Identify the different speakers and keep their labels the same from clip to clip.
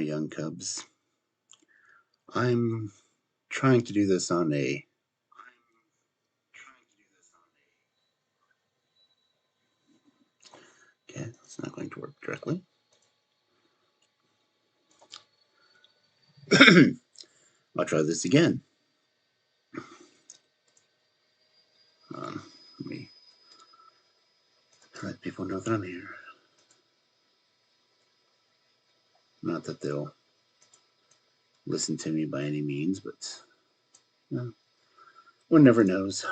Speaker 1: young cubs. I'm trying to do this on a Okay, it's not going to work directly. I'll try this again. Let me let people know that I'm here. Not that they'll listen to me by any means, but one never knows.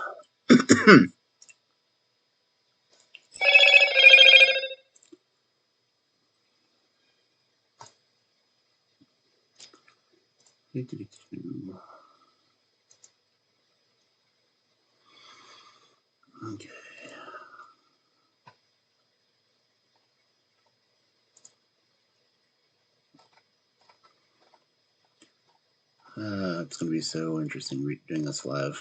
Speaker 1: Okay. It's going to be so interesting doing this live.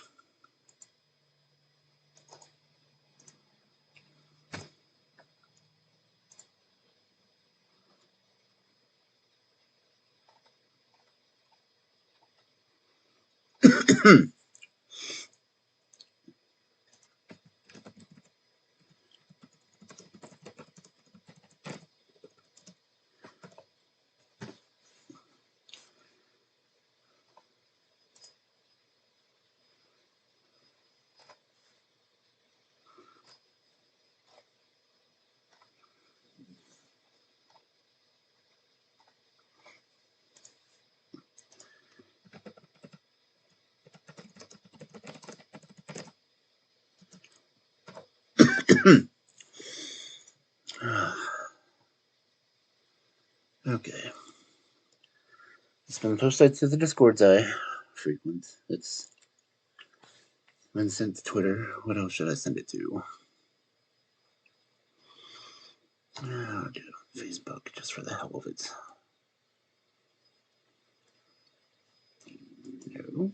Speaker 1: Okay. It's been posted to the Discords I frequent. It's been sent to Twitter. What else should I send it to? I'll do Facebook just for the hell of it. No.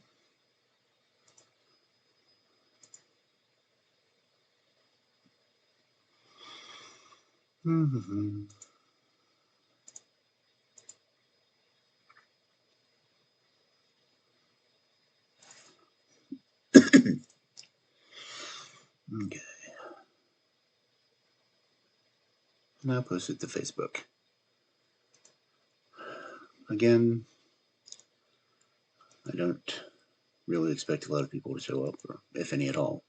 Speaker 1: Okay. Now post it to Facebook. Again, I don't really expect a lot of people to show up, or if any at all.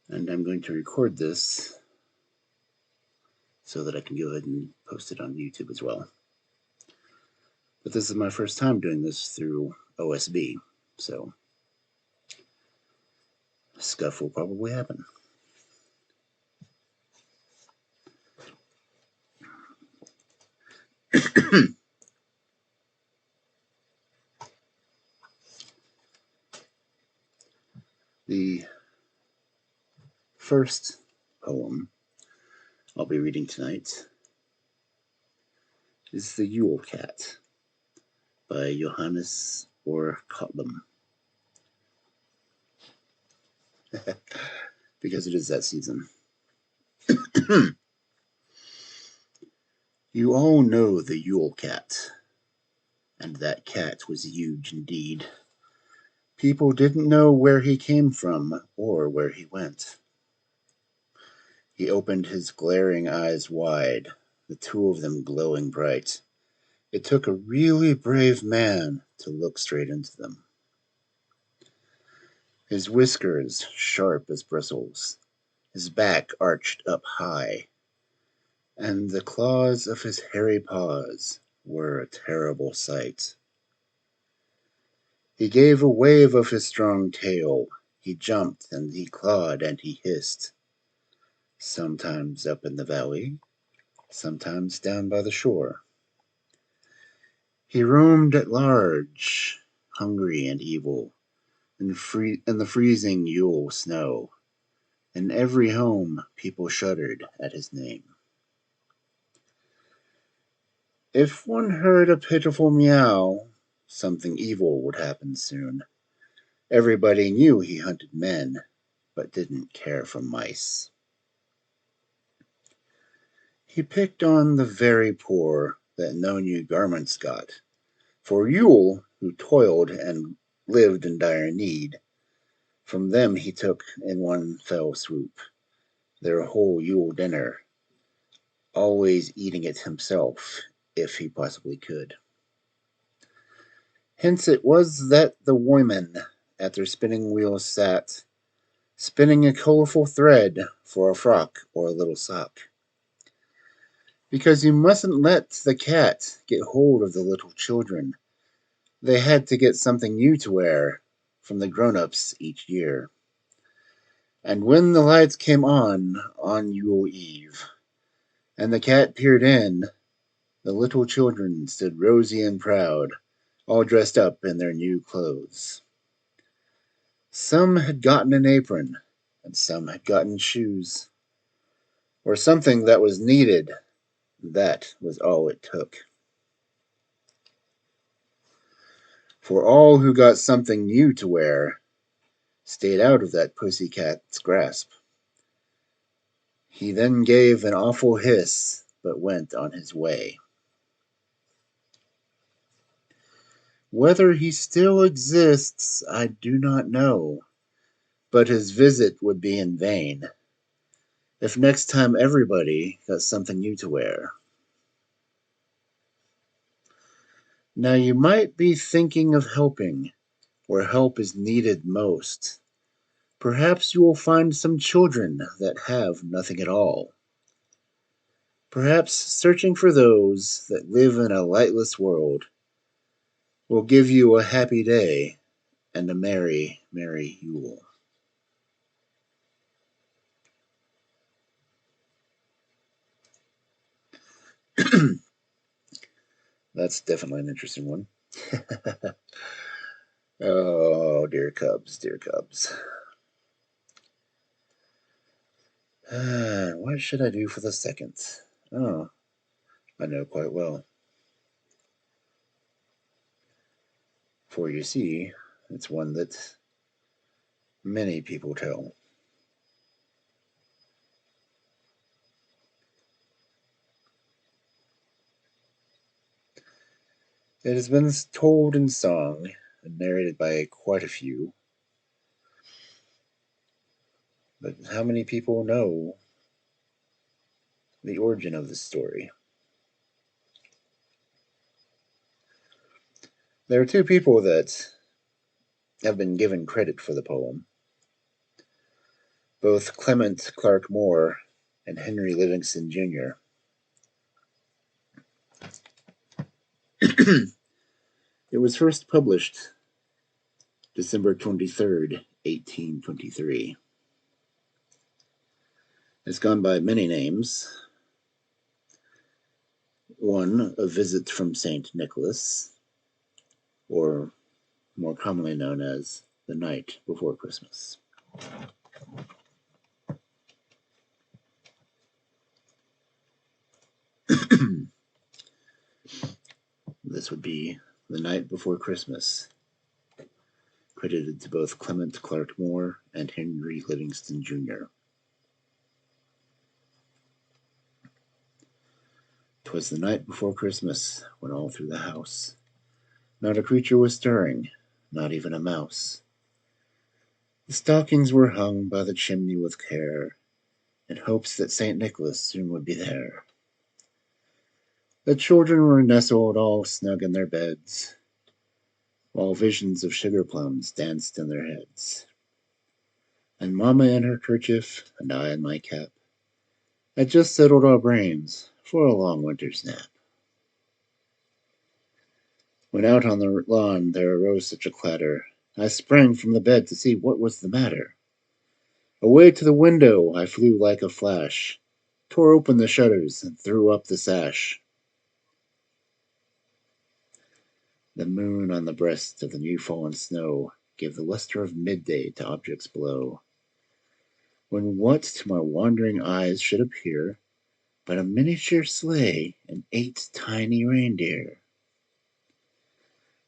Speaker 1: And I'm going to record this so that I can go ahead and post it on YouTube as well. But this is my first time doing this through OSB, so scuff will probably happen. The first poem I'll be reading tonight is The Yule Cat by Johannes or Kotlum. Because it is that season. You all know the Yule Cat, and that cat was huge indeed. People didn't know where he came from or where he went. He opened his glaring eyes wide, the two of them glowing bright. It took a really brave man to look straight into them. His whiskers sharp as bristles, his back arched up high, and the claws of his hairy paws were a terrible sight. He gave a wave of his strong tail, he jumped and he clawed and he hissed, sometimes up in the valley, sometimes down by the shore. He roamed at large, hungry and evil, in the freezing Yule snow. In every home people shuddered at his name. If one heard a pitiful meow, something evil would happen soon. Everybody knew he hunted men, but didn't care for mice. He picked on the very poor, that no new garments got. For Yule, who toiled and lived in dire need, from them he took in one fell swoop their whole Yule dinner, always eating it himself, if he possibly could. Hence it was that the women at their spinning wheels sat, spinning a colorful thread for a frock or a little sock. Because you mustn't let the cat get hold of the little children. They had to get something new to wear from the grown-ups each year. And when the lights came on Yule Eve, and the cat peered in, the little children stood rosy and proud, all dressed up in their new clothes. Some had gotten an apron, and some had gotten shoes, or something that was needed. That was all it took. For all who got something new to wear stayed out of that pussy cat's grasp. He then gave an awful hiss, but went on his way. Whether he still exists, I do not know, but his visit would be in vain if next time everybody got something new to wear. Now you might be thinking of helping where help is needed most. Perhaps you will find some children that have nothing at all. Perhaps searching for those that live in a lightless world will give you a happy day and a merry, merry Yule. That's definitely an interesting one. Oh, dear Cubs, dear Cubs. What should I do for the second? Oh, I know quite well. For you see, it's one that many people tell. It has been told in song and narrated by quite a few, but how many people know the origin of this story? There are two people that have been given credit for the poem, both Clement Clarke Moore and Henry Livingston Jr. It was first published December 23rd, 1823. It's gone by many names. One, A Visit from St. Nicholas, or more commonly known as The Night Before Christmas. This would be The Night Before Christmas, credited to both Clement Clarke Moore and Henry Livingston Jr. "'Twas the night before Christmas, when all through the house not a creature was stirring, not even a mouse. The stockings were hung by the chimney with care, in hopes that St. Nicholas soon would be there. The children were nestled all snug in their beds, while visions of sugar plums danced in their heads. And Mamma in her kerchief, and I in my cap, had just settled our brains for a long winter's nap. When out on the lawn there arose such a clatter, I sprang from the bed to see what was the matter. Away to the window I flew like a flash, tore open the shutters, and threw up the sash. The moon on the breast of the new-fallen snow gave the lustre of midday to objects below, when what to my wondering eyes should appear but a miniature sleigh and 8 tiny reindeer,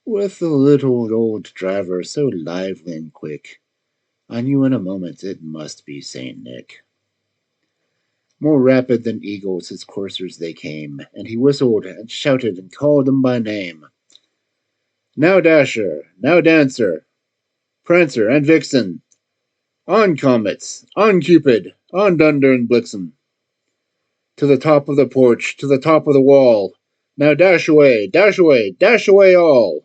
Speaker 1: with the little old driver so lively and quick, I knew in a moment it must be Saint Nick. More rapid than eagles his coursers they came, and he whistled and shouted and called them by name. Now Dasher, now Dancer, Prancer and Vixen, on Comets, on Cupid, on Dunder and Blixen. To the top of the porch, to the top of the wall. Now dash away, dash away, dash away all.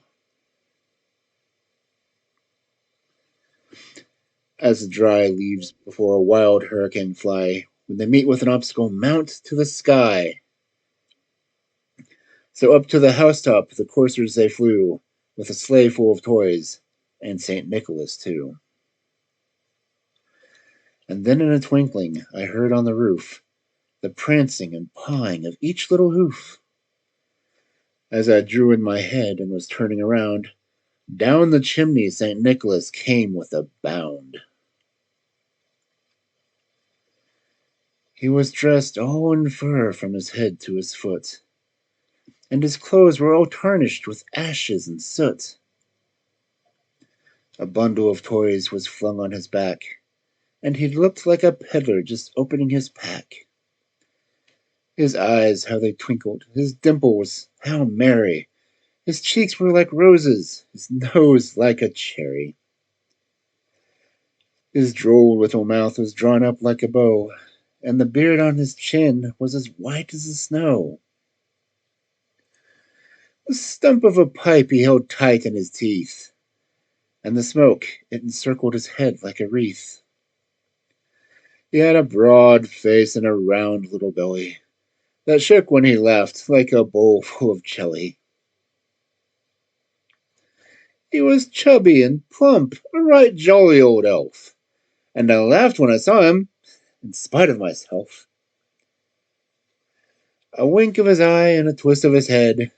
Speaker 1: As the dry leaves before a wild hurricane fly, when they meet with an obstacle, mount to the sky. So up to the housetop the coursers they flew, with a sleigh full of toys, and St. Nicholas too. And then in a twinkling I heard on the roof the prancing and pawing of each little hoof. As I drew in my head and was turning around, down the chimney St. Nicholas came with a bound. He was dressed all in fur from his head to his foot, and his clothes were all tarnished with ashes and soot. A bundle of toys was flung on his back, and he looked like a peddler just opening his pack. His eyes, how they twinkled, his dimples, how merry. His cheeks were like roses, his nose like a cherry. His droll little mouth was drawn up like a bow, and the beard on his chin was as white as the snow. The stump of a pipe he held tight in his teeth, and the smoke, it encircled his head like a wreath. He had a broad face and a round little belly that shook when he laughed like a bowl full of jelly. He was chubby and plump, a right jolly old elf, and I laughed when I saw him, in spite of myself. A wink of his eye and a twist of his head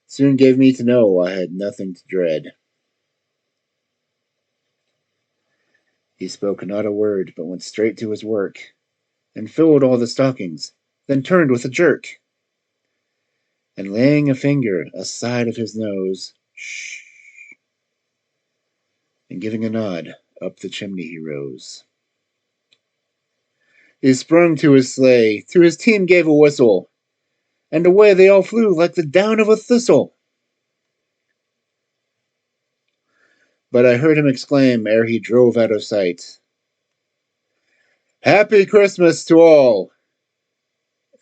Speaker 1: soon gave me to know I had nothing to dread. He spoke not a word, but went straight to his work, and filled all the stockings, then turned with a jerk, and laying a finger aside of his nose, shh, and giving a nod, up the chimney he rose. He sprung to his sleigh, to his team gave a whistle, and away they all flew like the down of a thistle. But I heard him exclaim ere he drove out of sight, Happy Christmas to all,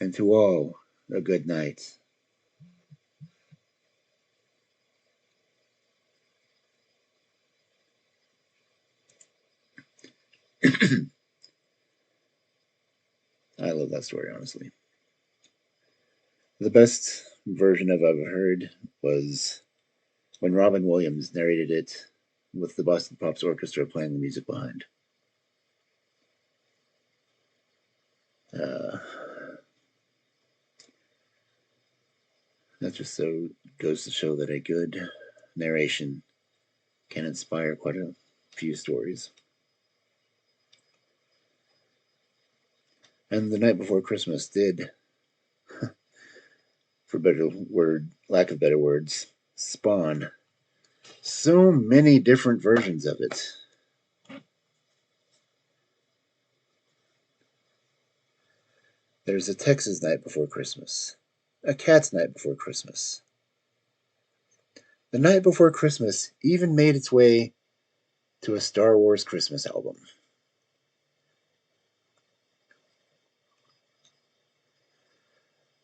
Speaker 1: and to all a good night. I love that story, honestly. The best version I've ever heard was when Robin Williams narrated it with the Boston Pops Orchestra playing the music behind. Uh, that just so goes to show that a good narration can inspire quite a few stories. And The Night Before Christmas did, for lack of better words, spawn so many different versions of it. There's a Texas Night Before Christmas, a Cat's Night Before Christmas. The Night Before Christmas even made its way to a Star Wars Christmas album.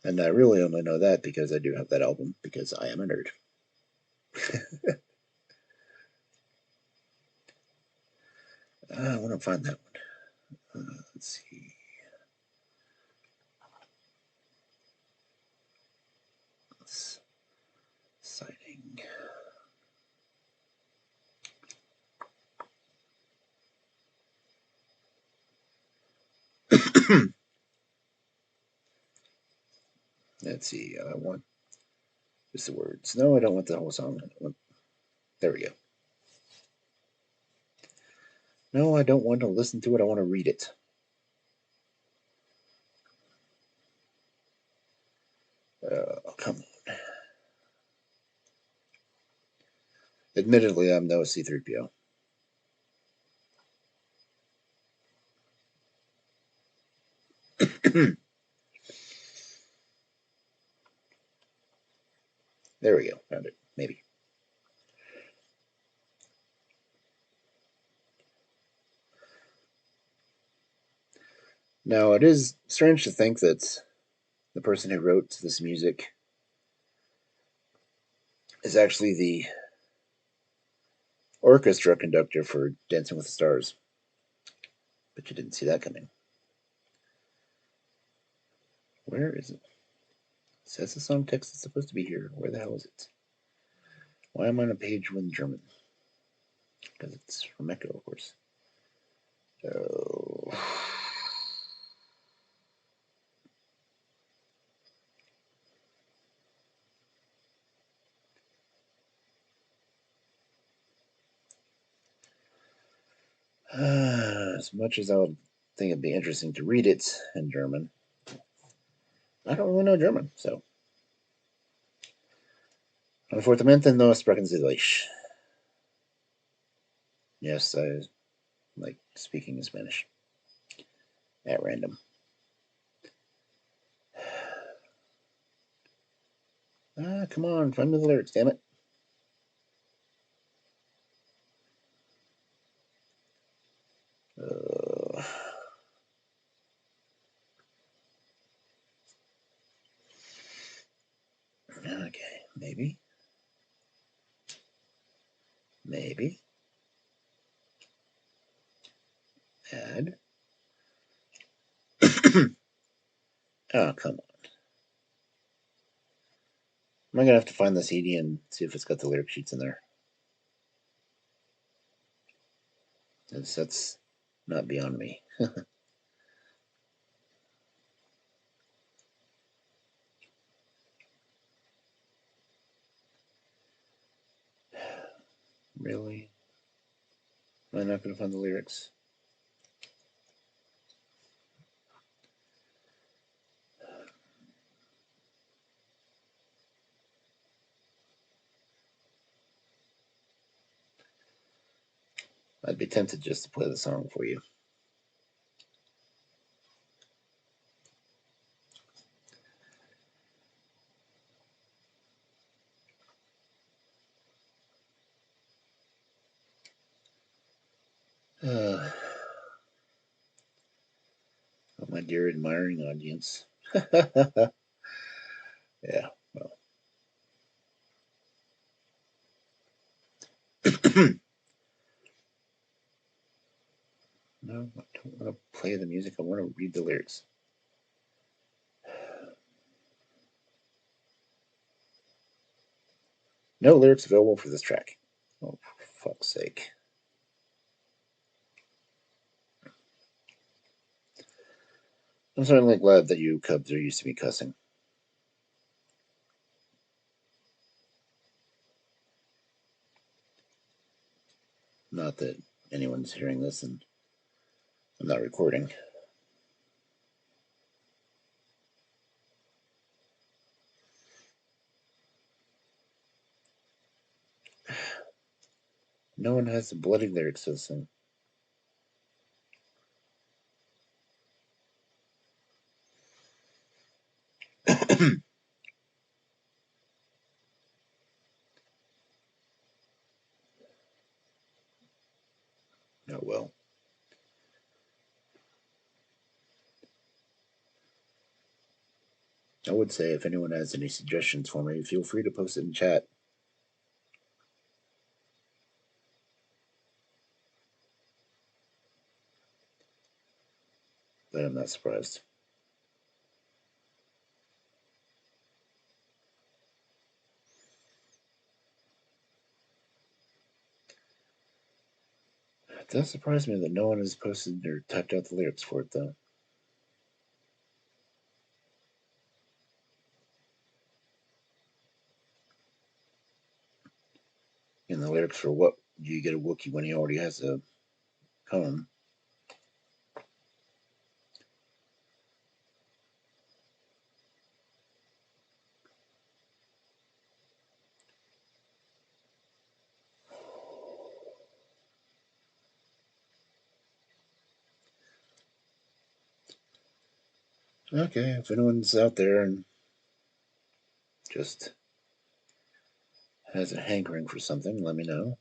Speaker 1: And I really only know that because I do have that album, because I am a nerd. I want to find that one. Let's see. Sighting. Let's see. I want just the words. No, I don't want the whole song. There we go. No, I don't want to listen to it. I want to read it. Come on. Admittedly, I'm no C3PO. There we go. Found it. Maybe. Now, it is strange to think that the person who wrote this music is actually the orchestra conductor for Dancing with the Stars. But you didn't see that coming. Where is it? It says the song text is supposed to be here. Where the hell is it? Why am I on a page with German? Because it's from Echo, of course. Oh. As much as I would think it'd be interesting to read it in German, I don't really know German, so. Unfortunatamente no sprechen Sie Deutsch. Yes, I like speaking in Spanish. At random. Come on, find me the lyrics, damn it. Okay, maybe. Maybe. Add. Oh, come on. Am I gonna have to find the CD and see if it's got the lyric sheets in there? That's not beyond me. Really? Am I not gonna find the lyrics? I'd be tempted just to play the song for you. Oh, my dear admiring audience. Yeah, well. No, I don't want to play the music. I want to read the lyrics. No lyrics available for this track. Oh, for fuck's sake. I'm certainly glad that you Cubs are used to me cussing. Not that anyone's hearing this and I'm not recording. No one has the bloody lyrics to this song. Oh well. I would say if anyone has any suggestions for me, feel free to post it in chat. But I'm not surprised. It does surprise me that no one has posted or typed out the lyrics for it, though. And the lyrics for what do you get a Wookiee when he already has a home? Okay, if anyone's out there and just has a hankering for something, let me know.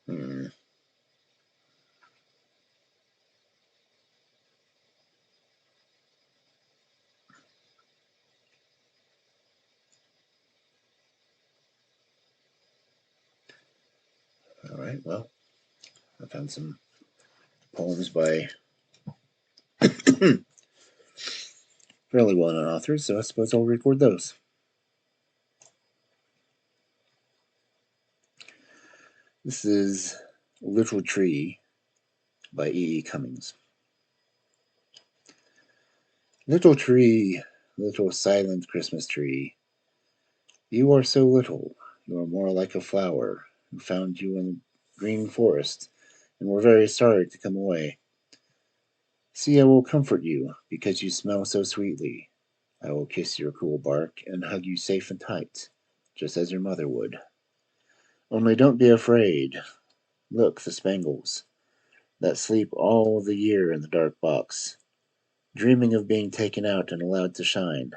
Speaker 1: Hmm. All right, well, I found some poems by fairly well-known authors, so I suppose I'll record those. This is Little Tree by E. E. Cummings. Little tree, little silent Christmas tree, you are so little, you are more like a flower who found you in the green forest and were very sorry to come away. See, I will comfort you because you smell so sweetly. I will kiss your cool bark and hug you safe and tight, just as your mother would. Only don't be afraid. Look, the spangles that sleep all the year in the dark box, dreaming of being taken out and allowed to shine.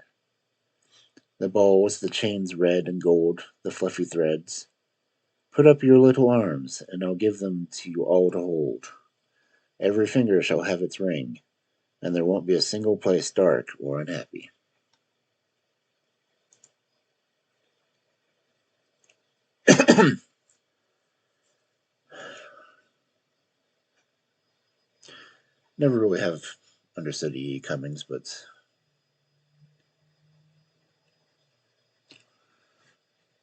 Speaker 1: The balls, the chains red and gold, the fluffy threads. Put up your little arms, and I'll give them to you all to hold. Every finger shall have its ring, and there won't be a single place dark or unhappy. Never really have understood E. E. Cummings, but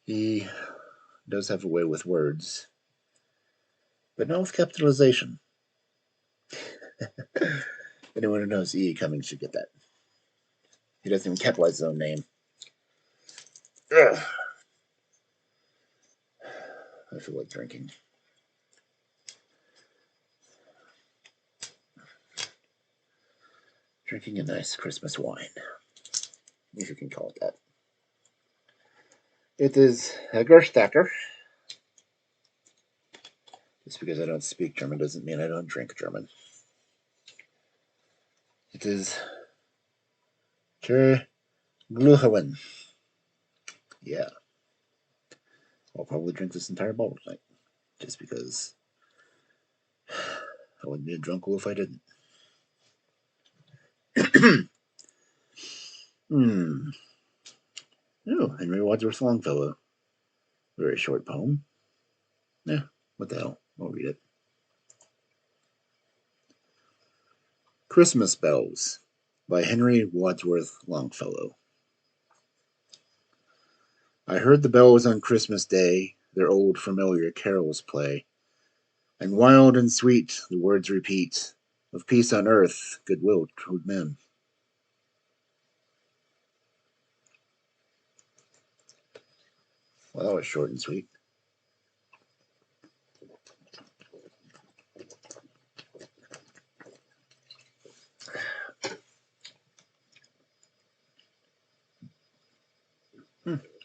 Speaker 1: he does have a way with words, but not with capitalization. Anyone who knows E. E. Cummings should get that. He doesn't even capitalize his own name. Ugh, I feel like drinking. Drinking a nice Christmas wine, if you can call it that. It is a Gerstacker. Just because I don't speak German doesn't mean I don't drink German. It is Ter Gluhawen. Yeah, I'll probably drink this entire bottle tonight, just because I wouldn't be a drunk if I didn't. Hmm. Oh, Henry Wadsworth Longfellow. Very short poem. Yeah, what the hell? I'll read it. Christmas Bells by Henry Wadsworth Longfellow. I heard the bells on Christmas Day their old familiar carols play, and wild and sweet the words repeat of peace on earth, goodwill toward men. Well, that was short and sweet.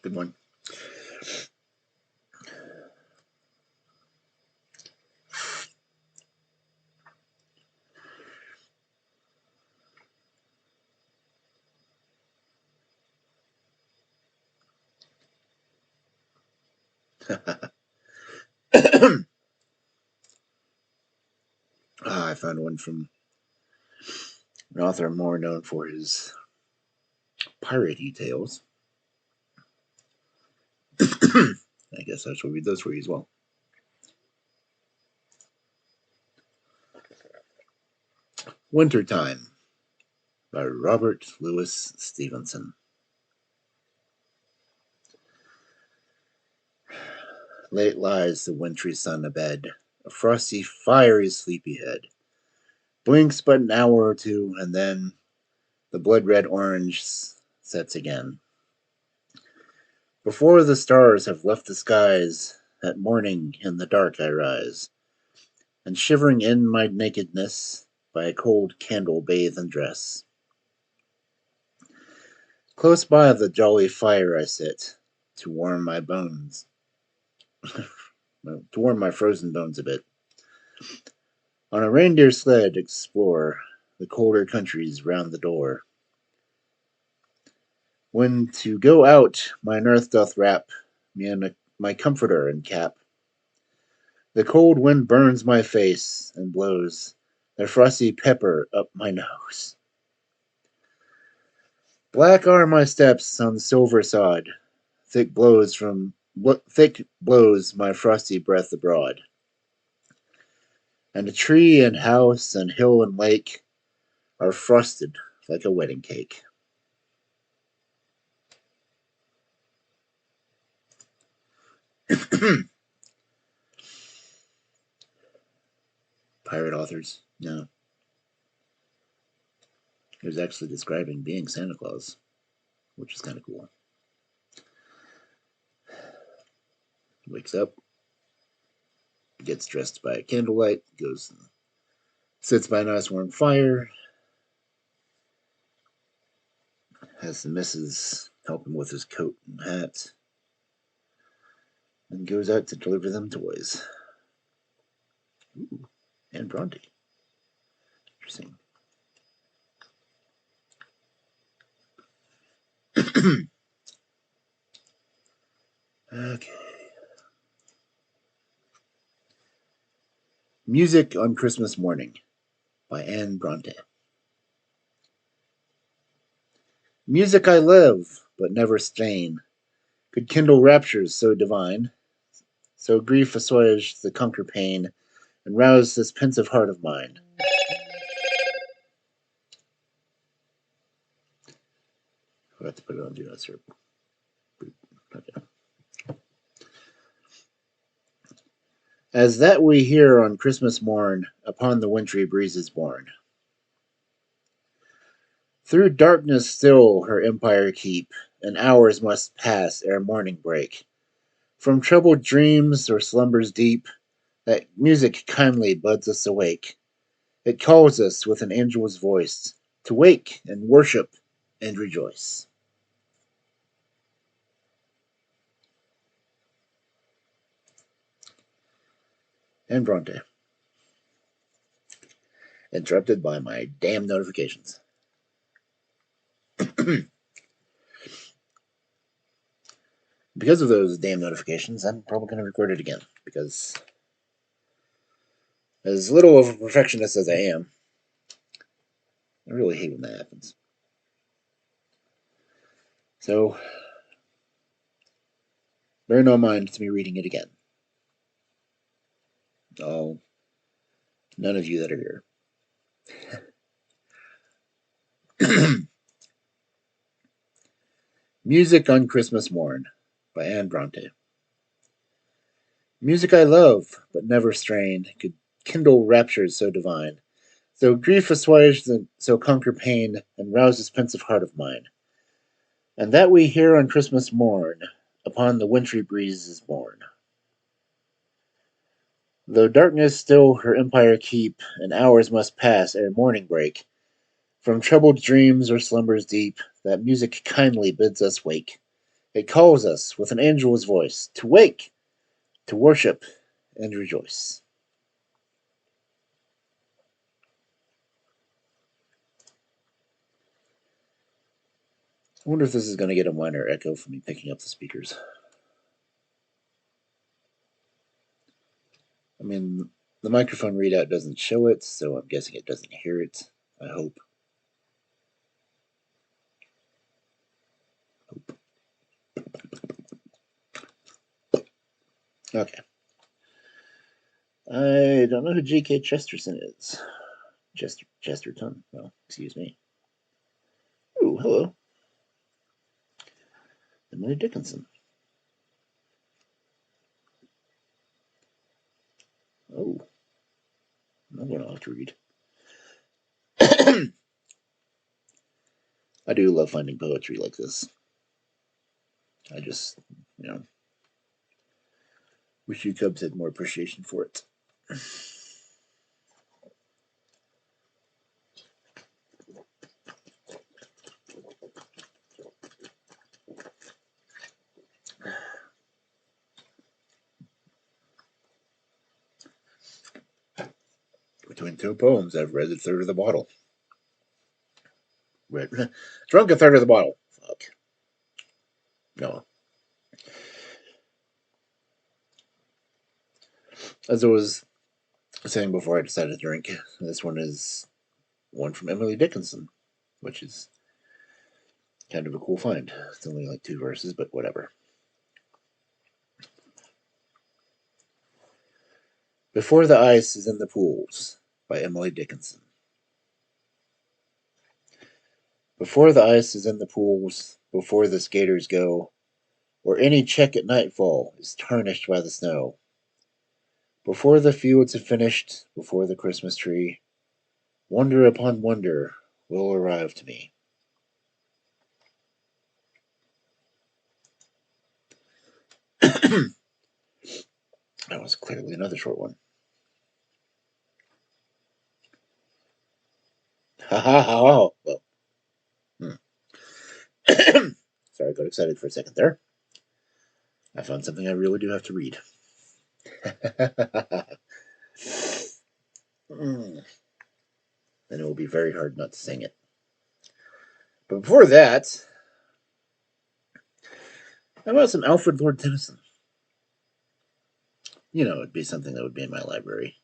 Speaker 1: Good one. I found one from an author more known for his piratey tales. I guess I shall read those for you as well. Wintertime by Robert Louis Stevenson. Late lies the wintry sun abed, a frosty, fiery sleepyhead. Blinks but an hour or two, and then the blood-red orange sets again. Before the stars have left the skies, at morning in the dark I rise, and shivering in my nakedness, by a cold candle bathe and dress. Close by the jolly fire I sit, to warm my bones, to warm my frozen bones a bit. On a reindeer sled explore the colder countries round the door. When to go out mine earth doth wrap me in my comforter and cap, the cold wind burns my face and blows the frosty pepper up my nose. Black are my steps on silver sod, thick blows my frosty breath abroad. And tree and house and hill and lake are frosted like a wedding cake. Pirate authors? No. He was actually describing being Santa Claus, which is kind of cool. Wakes up, gets dressed by candlelight, goes and sits by a nice warm fire, has the missus help him with his coat and hat, and goes out to deliver them toys. Ooh, and Bronte. Interesting. Okay. Music on Christmas Morning by Anne Bronte. Music I love, but never stain, could kindle raptures so divine, so grief assuage the conquer pain, and rouse this pensive heart of mine. I have to put it on Do Not Disturb. Okay. As that we hear on Christmas morn, upon the wintry breezes borne. Through darkness still her empire keep, and hours must pass ere morning break. From troubled dreams or slumbers deep, that music kindly buds us awake. It calls us with an angel's voice to wake and worship and rejoice. And Bronte. Interrupted by my damn notifications. Because of those damn notifications, I'm probably going to record it again, because as little of a perfectionist as I am, I really hate when that happens. So, bear no mind to me reading it again. Oh, none of you that are here. Music on Christmas Morn by Anne Bronte. Music I love, but never strain, could kindle raptures so divine. So grief assuage, so conquer pain, and rouse this pensive heart of mine. And that we hear on Christmas morn, upon the wintry breeze is born. Though darkness still her empire keep, and hours must pass ere morning break, from troubled dreams or slumbers deep, that music kindly bids us wake. It calls us with an angel's voice to wake, to worship and rejoice. I wonder if this is going to get a minor echo from me picking up the speakers. I mean, the microphone readout doesn't show it, so I'm guessing it doesn't hear it. I hope. Okay. I don't know who G.K. Chesterton is. Chesterton. Well, excuse me. Ooh, hello. Emily Dickinson. Oh, I'm going to have to read. I do love finding poetry like this. I just, you know, wish you Cubs had more appreciation for it. Between two poems, I've read a third of the bottle. Read, drunk a third of the bottle. Fuck. No. As I was saying before I decided to drink, this one is one from Emily Dickinson, which is kind of a cool find. It's only like 2 verses, but whatever. Before the Ice is in the Pools by Emily Dickinson. Before the ice is in the pools, before the skaters go, or any check at nightfall is tarnished by the snow, before the fields have finished, before the Christmas tree, wonder upon wonder will arrive to me. That was clearly another short one. Ha ha ha. Well, sorry, I got excited for a second there. I found something I really do have to read. Then it will be very hard not to sing it. But before that, how about some Alfred Lord Tennyson? You know, it'd be something that would be in my library.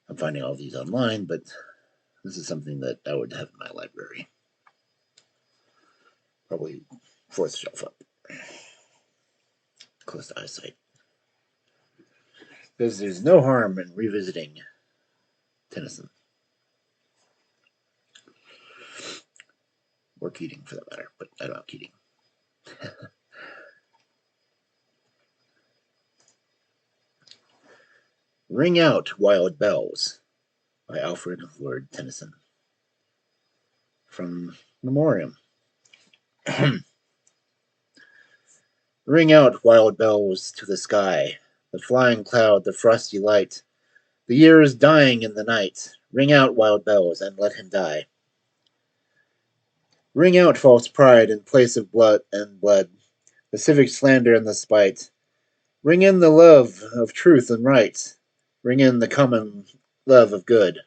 Speaker 1: I'm finding all these online, but this is something that I would have in my library. Probably 4th shelf up. Close to eyesight. Because there's no harm in revisiting Tennyson. Or Keating, for that matter, but I don't know Keating. Ring Out, Wild Bells by Alfred Lord Tennyson. From Memoriam. Ring out, wild bells, to the sky, the flying cloud, the frosty light. The year is dying in the night. Ring out, wild bells, and let him die. Ring out, false pride, in place of blood and blood, the civic slander and the spite. Ring in the love of truth and right. Ring in the common love of good.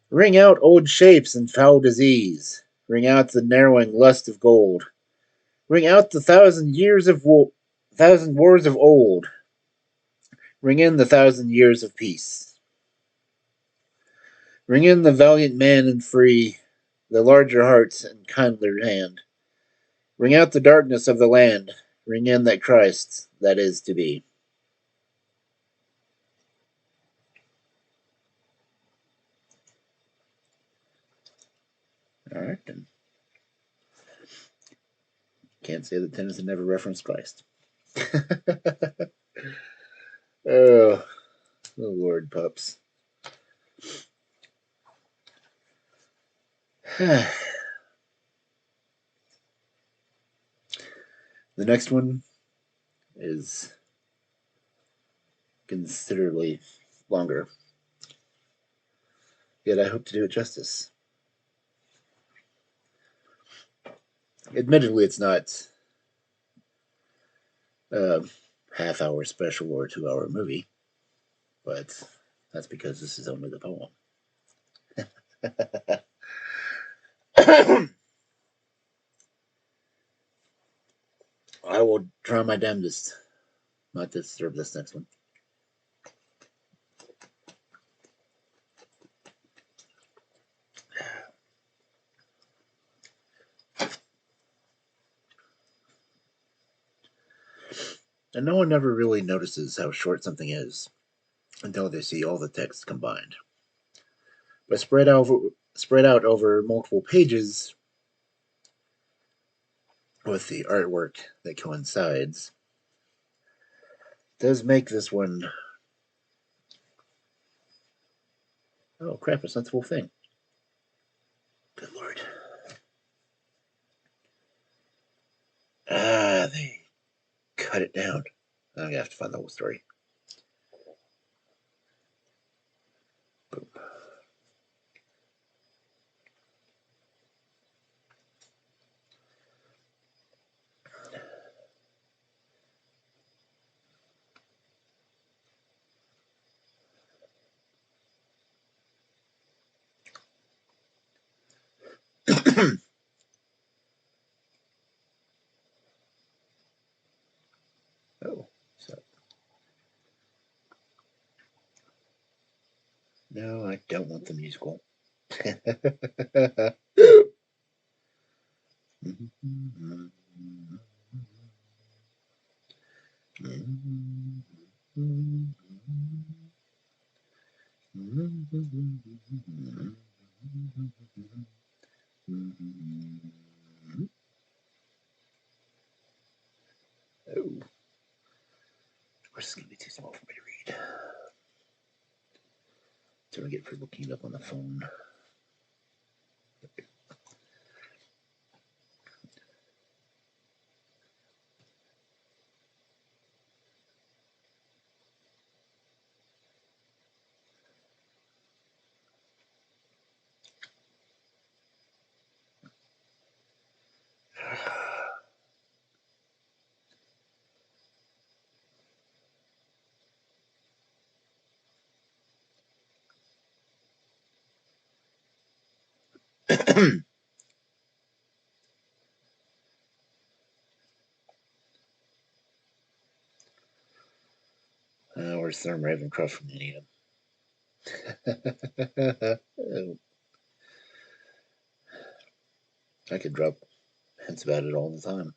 Speaker 1: Ring out old shapes and foul disease. Ring out the narrowing lust of gold. Ring out the thousand wars of old. Ring in the 1,000 years of peace. Ring in the valiant man and free, the larger heart and kindlier hand. Ring out the darkness of the land. Ring in that Christ that is to be. All right, then. Can't say that Tennyson never referenced Christ. Oh, Lord, pups. The next one is considerably longer, yet I hope to do it justice. Admittedly, it's not a half-hour special or a 2-hour movie, but that's because this is only the poem. I will try my damnedest not to disturb this next one. And no one ever really notices how short something is until they see all the text combined. But spread out over multiple pages with the artwork that coincides, does make this one. Oh crap! It's not the full thing. Good lord. They cut it down. I'm gonna have to find the whole story. Boom. Oh, so no, I don't want the musical. Oh, this is going to be too small for me to read. So I get for looking it up on the phone. Where's Therm Ravencroft from Indiana? I could drop hints about it all the time.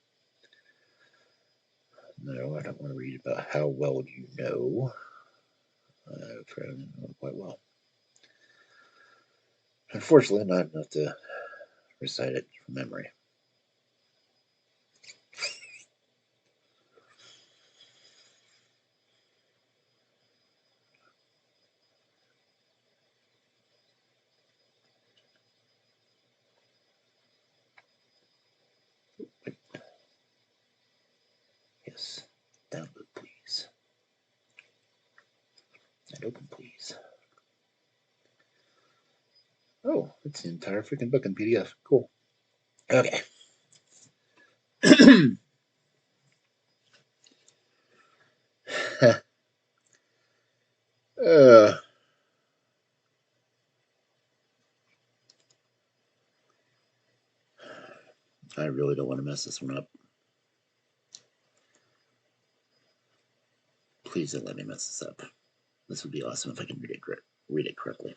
Speaker 1: No, I don't want to read about how well you know. I know quite well. Unfortunately, not enough to recite it from memory. Yes. Download, please. And open, please. Oh, it's the entire freaking book in PDF. Cool. Okay. uh, I really don't want to mess this one up. Please don't let me mess this up. This would be awesome if I can read it correctly.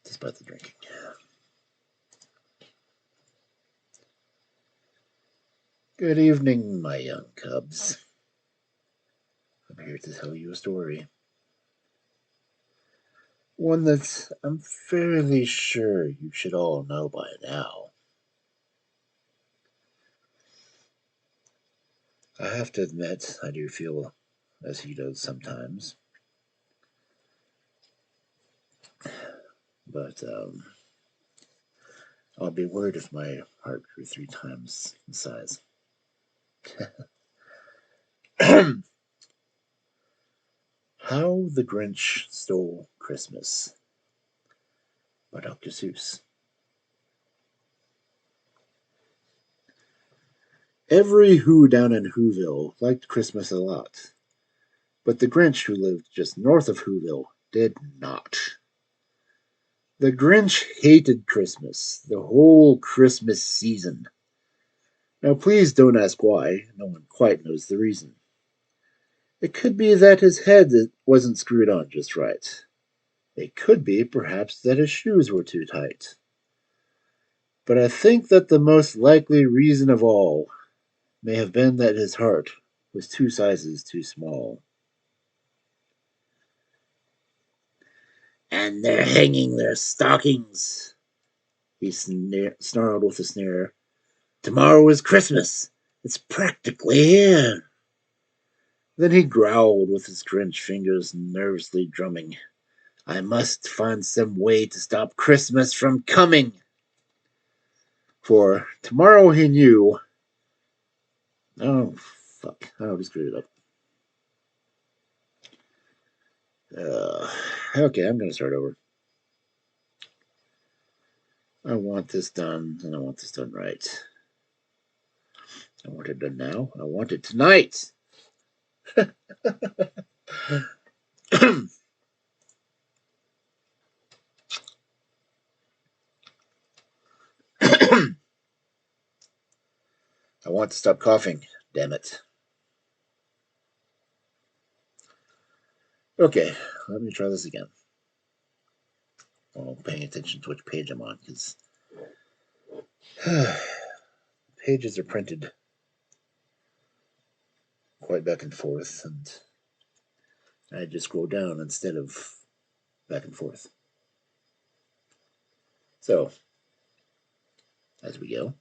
Speaker 1: Despite the drinking. Good evening, my young cubs. I'm here to tell you a story. One that I'm fairly sure you should all know by now. I have to admit, I do feel as he does sometimes. But I'll be worried if my heart grew 3 times the size. How the Grinch Stole Christmas by Dr. Seuss. Every Who down in Whoville liked Christmas a lot, but the Grinch who lived just north of Whoville did not. The Grinch hated Christmas, the whole Christmas season. Now, please don't ask why, no one quite knows the reason. It could be that his head wasn't screwed on just right. It could be, perhaps, that his shoes were too tight. But I think that the most likely reason of all may have been that his heart was 2 sizes too small. And they're hanging their stockings, he snarled with a sneer. Tomorrow is Christmas. It's practically here. Then he growled with his Grinch fingers nervously drumming. I must find some way to stop Christmas from coming. For tomorrow he knew. Oh, fuck. I already screwed it up. Okay, I'm going to start over. I want this done, and I want this done right. I want it done now. I want it tonight. I want to stop coughing. Damn it. Okay, let me try this again. Oh, paying attention to which page I'm on, because pages are printed quite back and forth, and I just scroll down instead of back and forth. So, as we go.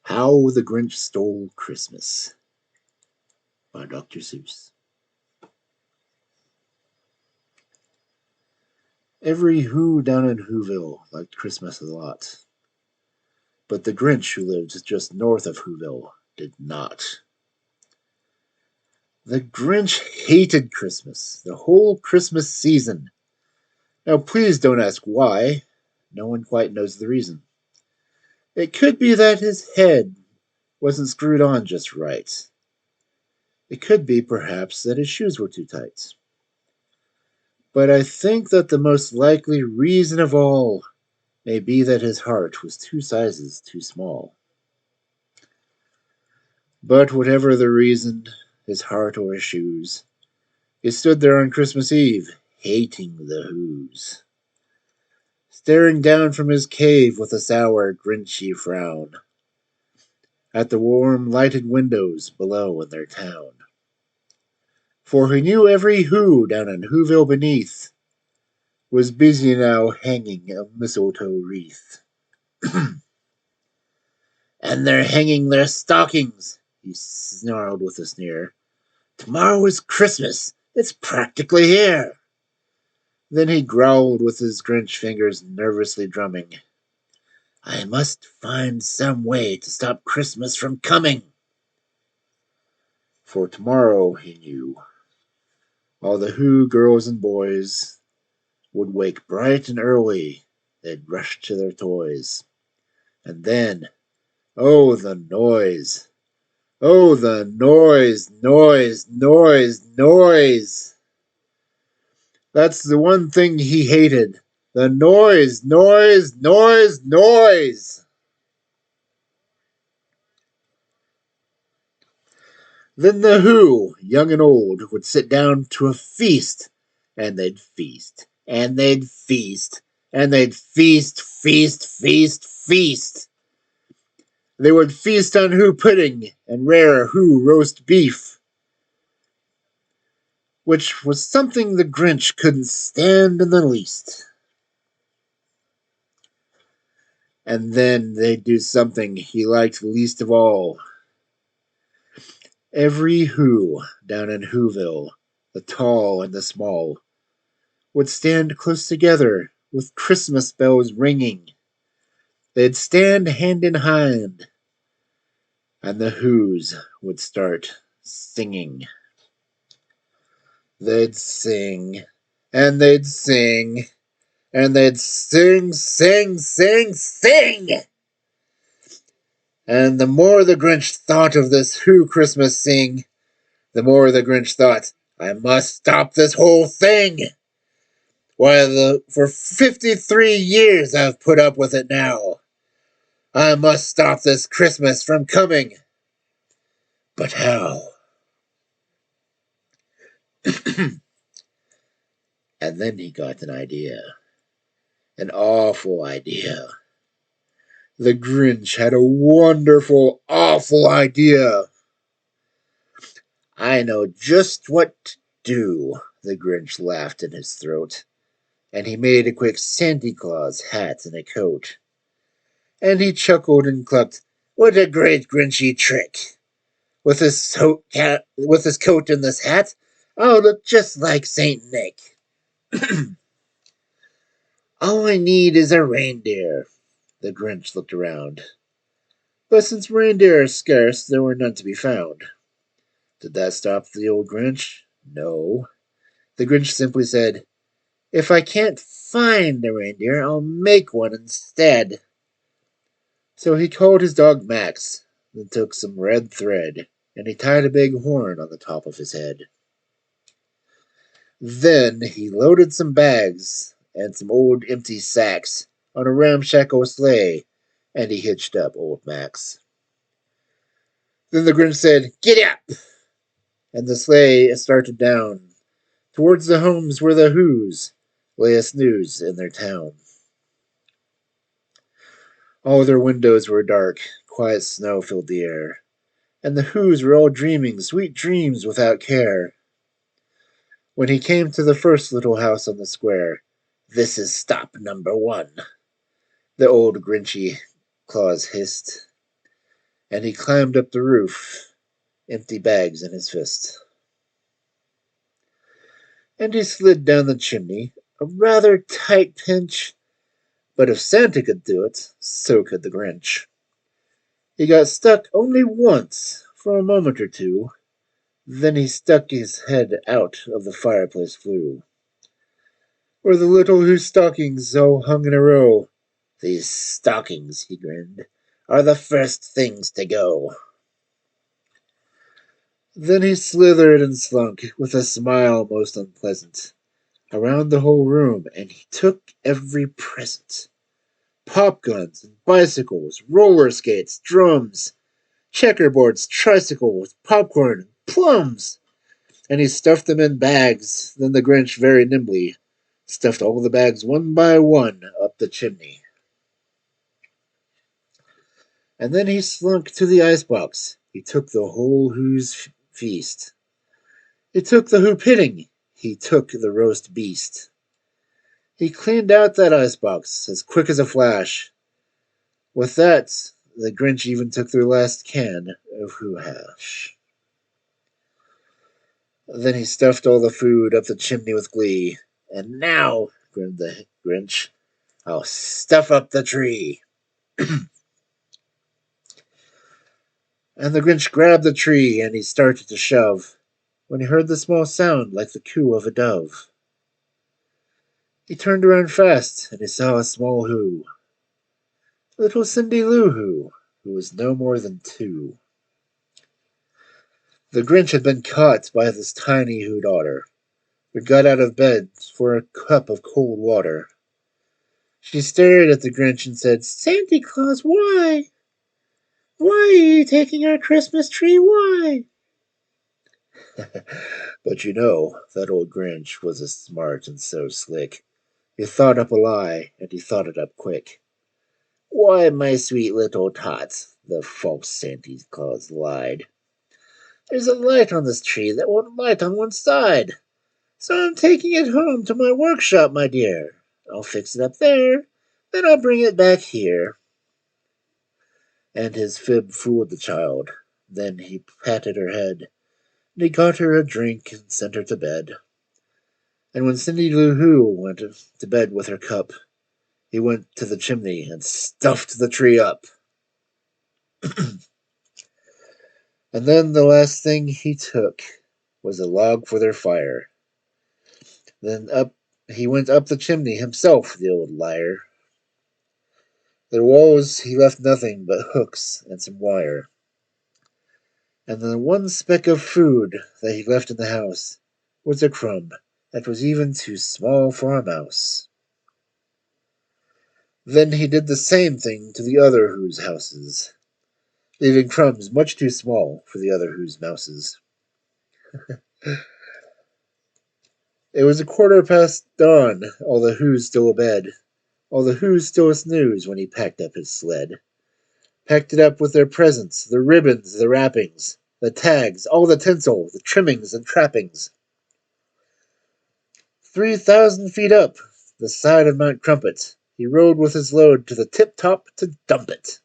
Speaker 1: How the Grinch Stole Christmas by Dr. Seuss. Every Who down in Whoville liked Christmas a lot, but the Grinch who lived just north of Whoville did not. The Grinch hated Christmas, the whole Christmas season. Now, please don't ask why. No one quite knows the reason. It could be that his head wasn't screwed on just right. It could be, perhaps, that his shoes were too tight. But I think that the most likely reason of all may be that his heart was 2 sizes too small. But whatever the reason, his heart or his shoes, he stood there on Christmas Eve, hating the Whos, staring down from his cave with a sour, grinchy frown at the warm, lighted windows below in their town. For he knew every Who down in Whoville beneath was busy now hanging a mistletoe wreath. And they're hanging their stockings, he snarled with a sneer. Tomorrow is Christmas. It's practically here. Then he growled with his Grinch fingers nervously drumming. I must find some way to stop Christmas from coming. For tomorrow, he knew, all the Who girls and boys would wake bright and early. They'd rush to their toys. And then, oh, the noise. Oh, the noise, noise, noise, noise. That's the one thing he hated. The noise, noise, noise, noise. Then the Who, young and old, would sit down to a feast, and they'd feast, and they'd feast, and they'd feast, feast, feast, feast. They would feast on Who pudding and rare Who roast beef, which was something the Grinch couldn't stand in the least. And then they'd do something he liked least of all. Every Who down in Whoville, the tall and the small, would stand close together with Christmas bells ringing. They'd stand hand in hand, and the Whos would start singing. They'd sing, and they'd sing, and they'd sing, sing, sing, sing! And the more the Grinch thought of this Who Christmas sing, the more the Grinch thought, I must stop this whole thing. Why, for 53 years I've put up with it now. I must stop this Christmas from coming. But how? And then he got an idea. An awful idea. The Grinch had a wonderful, awful idea. I know just what to do, the Grinch laughed in his throat. And he made a quick Santa Claus hat and a coat. And he chuckled and clucked, What a great Grinchy trick! With his coat and this hat, I'll look just like Saint Nick. All I need is a reindeer. The Grinch looked around. But since reindeer are scarce, there were none to be found. Did that stop the old Grinch? No. The Grinch simply said, "If I can't find a reindeer, I'll make one instead." So he called his dog Max, then took some red thread, and he tied a big horn on the top of his head. Then he loaded some bags and some old empty sacks on a ramshackle sleigh, and he hitched up old Max. Then the Grinch said, "Giddy up!" And the sleigh started down towards the homes where the Who's lay a snooze in their town. All their windows were dark, quiet snow filled the air, and the Who's were all dreaming sweet dreams without care. When he came to the first little house on the square, "This is stop number 1," the old Grinchy Claus hissed, and he climbed up the roof, empty bags in his fist. And he slid down the chimney, a rather tight pinch, but if Santa could do it, so could the Grinch. He got stuck only once, for a moment or two, then he stuck his head out of the fireplace flue, where the little Who's stockings all hung in a row. "These stockings," he grinned, "are the first things to go." Then he slithered and slunk, with a smile most unpleasant, around the whole room, and he took every present. Pop guns and bicycles, roller skates, drums, checkerboards, tricycles, popcorn, and plums. And he stuffed them in bags. Then the Grinch very nimbly stuffed all the bags one by one up the chimney. And then he slunk to the icebox. He took the whole Who's feast. He took the Who pudding. He took the roast beast. He cleaned out that icebox as quick as a flash. With that, the Grinch even took their last can of Who hash. Then he stuffed all the food up the chimney with glee. "And now," grinned the Grinch, "I'll stuff up the tree." And the Grinch grabbed the tree and he started to shove, when he heard the small sound like the coo of a dove. He turned around fast and he saw a small Who. Little Cindy Lou who was no more than 2. The Grinch had been caught by this tiny Who daughter, who got out of bed for a cup of cold water. She stared at the Grinch and said, "Santa Claus, why? Why are you taking our Christmas tree? Why?" But you know, that old Grinch was as smart and so slick. He thought up a lie, and he thought it up quick. "Why, my sweet little tot," the false Santa Claus lied, "there's a light on this tree that won't light on one side. So I'm taking it home to my workshop, my dear. I'll fix it up there, then I'll bring it back here." And his fib fooled the child. Then he patted her head, and he got her a drink and sent her to bed. And when Cindy Lou Who went to bed with her cup, he went to the chimney and stuffed the tree up. And then the last thing he took was a log for their fire. Then up he went up the chimney himself, the old liar. Their walls he left nothing but hooks and some wire. And the one speck of food that he left in the house was a crumb that was even too small for a mouse. Then he did the same thing to the other Who's houses, leaving crumbs much too small for the other Who's mouses. It was a quarter past dawn, all the Who's still abed, all the Who's still a snooze when he packed up his sled. Packed it up with their presents, the ribbons, the wrappings, the tags, all the tinsel, the trimmings and trappings. 3,000 feet up the side of Mount Crumpet, he rode with his load to the tip top to dump it.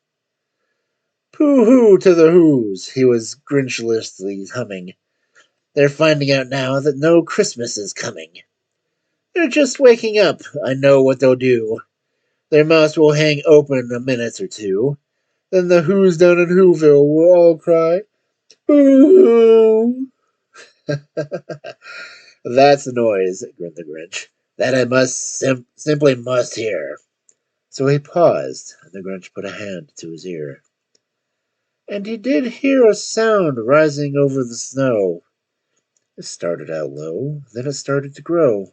Speaker 1: Pooh-hoo to the Who's, he was grinchlessly humming. They're finding out now that no Christmas is coming. They're just waking up. I know what they'll do. Their mouths will hang open a minute or two. Then the Who's down in Whoville will all cry, boo-hoo. That's the noise, grinned the Grinch. That I simply must hear. So he paused, and the Grinch put a hand to his ear. And he did hear a sound rising over the snow. It started out low, then it started to grow.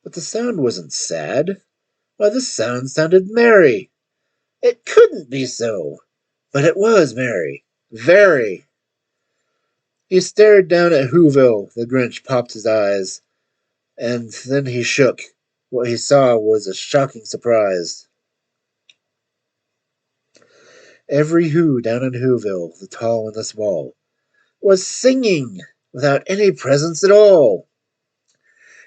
Speaker 1: But the sound wasn't sad. Why, the sound sounded merry. It couldn't be so. But it was merry. Very. He stared down at Whoville. The Grinch popped his eyes, and then he shook. What he saw was a shocking surprise. Every Who down in Whoville, the tall and the small, was singing without any presents at all.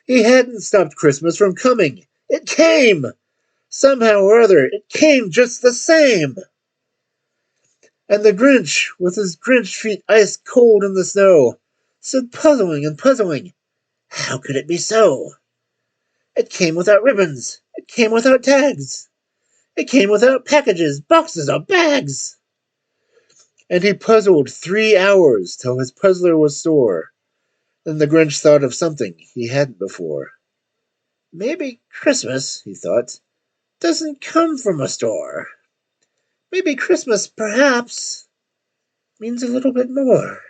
Speaker 1: He hadn't stopped Christmas from coming. It came! Somehow or other, it came just the same. And the Grinch, with his Grinch feet ice cold in the snow, stood puzzling and puzzling. How could it be so? It came without ribbons. It came without tags. It came without packages, boxes, or bags. And he puzzled 3 hours till his puzzler was sore. Then the Grinch thought of something he hadn't before. Maybe Christmas, he thought, doesn't come from a store. Maybe Christmas, perhaps, means a little bit more.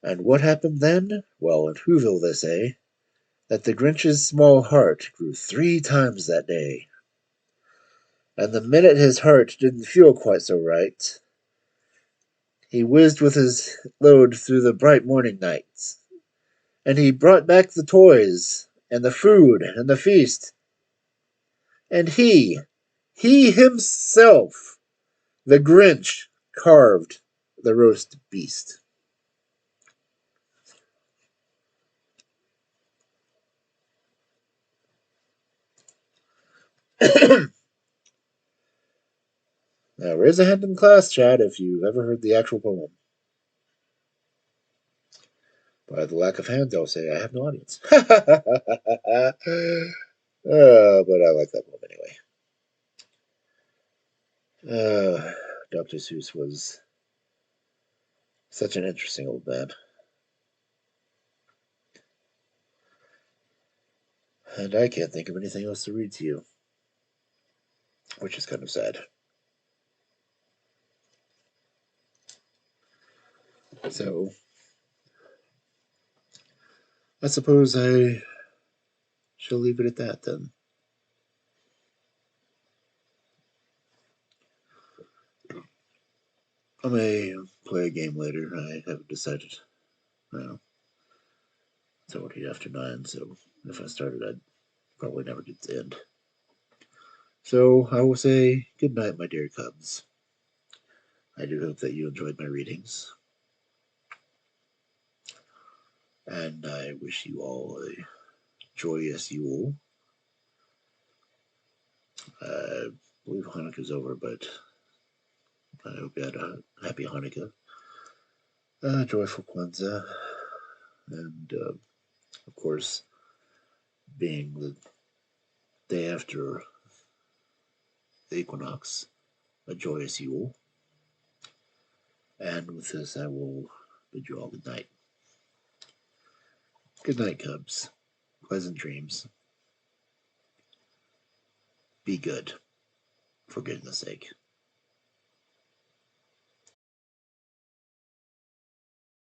Speaker 1: And what happened then? Well, in Whoville they say that the Grinch's small heart grew 3 times that day. And the minute his heart didn't feel quite so right, he whizzed with his load through the bright morning nights. And he brought back the toys, and the food, and the feast. And he himself, the Grinch, carved the roast beast. Now, raise a hand in class, Chad, if you've ever heard the actual poem. By the lack of hands, I'll say I have no audience. But I like that poem anyway. Dr. Seuss was such an interesting old man. And I can't think of anything else to read to you, which is kind of sad. So, I suppose I shall leave it at that then. I may play a game later. I haven't decided. Well, it's already after 9, so if I started, I'd probably never get to the end. So I will say good night, my dear cubs. I do hope that you enjoyed my readings, and I wish you all a joyous Yule. I believe Hanukkah's over, but I hope you had a happy Hanukkah, joyful Kwanzaa, and of course, being the day after the equinox, a joyous Yule. And with this, I will bid you all good night. Good night, cubs. Pleasant dreams. Be good, for goodness sake.